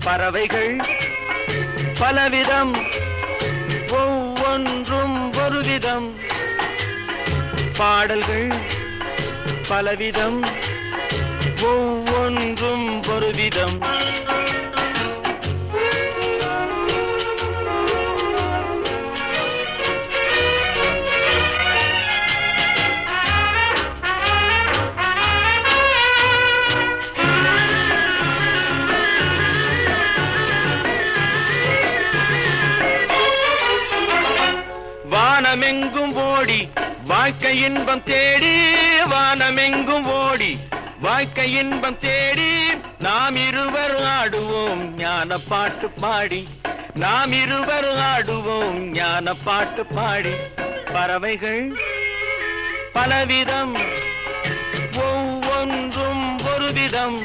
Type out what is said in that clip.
பறவைகள் பலவிதம் ஒவ்வொன்றும் ஒரு விதம் பாடல்கள் பலவிதம் ஒவ்வொன்றும் ஒரு விதம் வானமெங்கும் ஓடி வாழ்க்கை இன்பம் தேடி வானமெங்கும் ஓடி வாழ்க்கை இன்பம் தேடி நாம் இருவர் ஆடுவோம் ஞான பாட்டு பாடி நாம் இருவர் ஆடுவோம் ஞான பாட்டு பாடி பறவைகள் பலவிதம் ஒவ்வொன்றும் ஒரு விதம்